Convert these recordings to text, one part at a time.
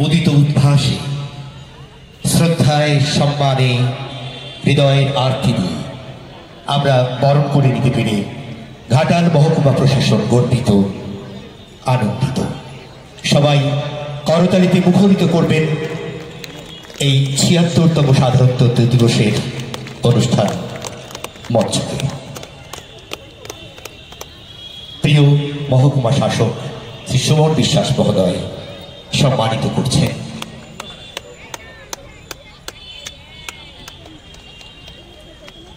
উদিত উদ্ভাসে শ্রদ্ধায় সম্মানে হৃদয়ের আরতি দিয়ে আমরা বরণ করে নিতে পেরে ঘাটাল মহকুমা প্রশাসন গর্বিত, আনন্দিত। সবাই করতালিতে মুখরিত করবেন এই ৭৬তম সাধারণতন্ত্র দিবসের অনুষ্ঠান মঞ্চকে। প্রিয় মহকুমা শাসক শ্রী সুমন বিশ্বাস মহোদয় সম্মানিত করছেন।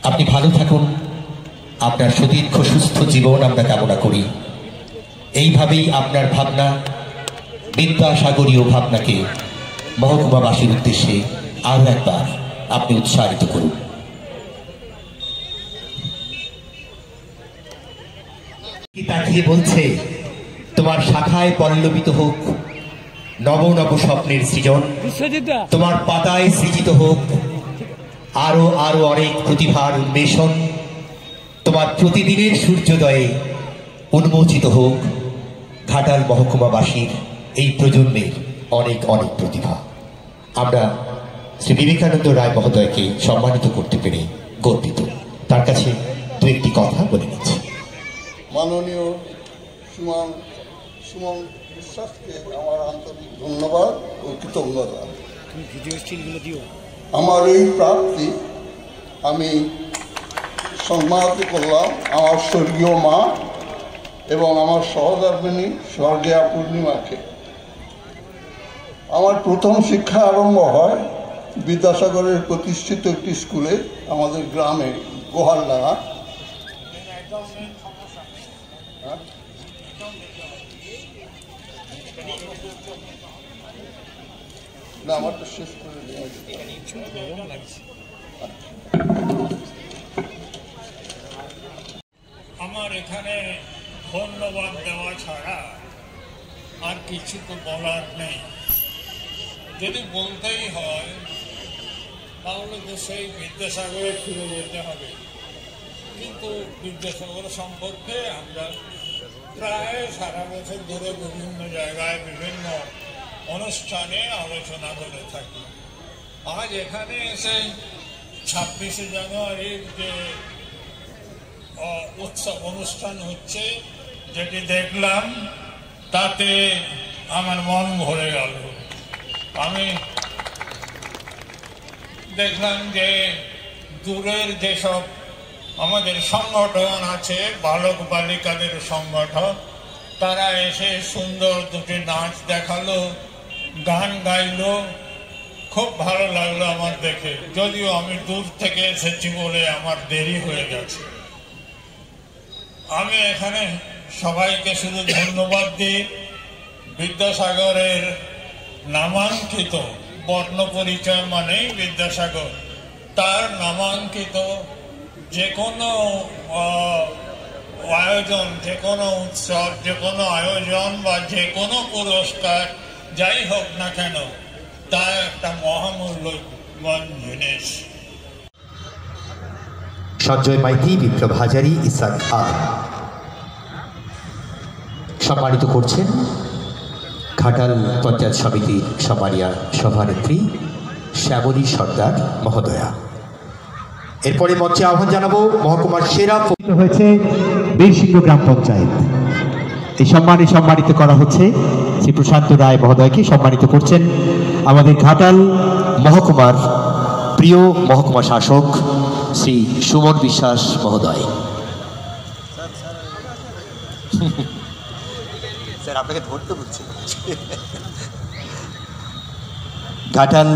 আপনি ভালো থাকুন, আপনার সুদীর্ঘ সুস্থ জীবন আমরা কামনা করি। এইভাবেই আপনার ভাবনা, বিদ্যাসাগরীয় ভাবনাকে মহকুমাবাসীর উদ্দেশ্যে আরো একবার আপনি উৎসাহিত করুন। কি তাকিয়ে বলছে, তোমার শাখায় পল্লবিত হোক নব নব স্বপ্নের সৃজন, তোমার পাতায় সৃজিত হোক আরো আরো অনেক প্রতিভার উন্মেষণ, তোমার প্রতিদিনের সূর্যোদয়ে উন্মোচিত হোক ঘাটাল মহকুমাবাসীর এই প্রজন্মের অনেক অনেক প্রতিভা। আমরা শ্রী বিবেকানন্দ রায় মহোদয়কে সম্মানিত করতে পেরে গর্বিত। তার কাছে দু একটি কথা বলে নিচ্ছি। মাননীয় সুমন বিশ্বাসকে আমার আন্তরিক ধন্যবাদ ও কৃতজ্ঞতা। আমার এই প্রাপ্তি আমি সম্মানিত করলাম আমার স্বর্গীয় মা এবং আমার সহধর্মিণী স্বর্গীয়া পূর্ণিমাকে। আমার প্রথম শিক্ষা আরম্ভ হয় বিদ্যাসাগরের প্রতিষ্ঠিত একটি স্কুলে আমাদের গ্রামে গোহালডাঙ্গা। না, আমার তো শেষ করে আমার এখানে ধন্যবাদ দেওয়া ছাড়া আর কিছু তো বলার নেই। যদি বলতেই হয় তাহলে তো সেই বিদ্যাসাগরে ফিরে যেতে হবে। কিন্তু বিদ্যাসাগর সম্পর্কে আমরা প্রায় সারা বছর ধরে বিভিন্ন জায়গায় বিভিন্ন অনুষ্ঠানে আলোচনা করে থাকি। আজ এখানে এসে ২৬শে জানুয়ারির যে উৎসব অনুষ্ঠান হচ্ছে যেটি দেখলাম, তাতে আমার মন ভরে গেল। আমি দেখলাম যে দূরের যেসব আমাদের সংগঠন আছে, বালক বালিকাদের সংগঠন, তারা এসে সুন্দর দুটি নাচ দেখালো, গান গাইলো। খুব ভালো লাগলো আমার দেখে, যদিও আমি দূর থেকে এসেছি বলে আমার দেরি হয়ে গেছে। আমি এখানে সবাইকে শুধু ধন্যবাদ দিই। বিদ্যাসাগরের নামাঙ্কিত বর্ণ পরিচয় মানেই বিদ্যাসাগর। তার নামাঙ্কিত যে কোনো আয়োজন, যে কোনো উৎসব, যে কোনো আয়োজন বা যে কোনো পুরস্কার যাই হোক না কেন, তা একটা মহামূল্যবান জিনিস। সঞ্জয় মাইতি, বিপ্লব হাজারি, ইসাক আর সম্মানিত করছেন ঘাটাল পঞ্চায়েত সমিতির সমারিয়া সভানেত্রী শ্যামলী সর্দার মহোদয়া। এরপরে মঞ্চে আহ্বান জানাবো মহকুমার সেরা হয়েছে বীরসিংহ গ্রাম পঞ্চায়েত। এই সম্মানে সম্মানিত করা হচ্ছে শ্রী প্রশান্ত রায় মহোদয়কে। সম্মানিত করছেন আমাদের ঘাটাল মহকুমার প্রিয় মহকুমা শাসক শ্রী সুমন বিশ্বাস মহোদয়। স্যার, আপনাকে ধরতে বলছি। ঘাটাল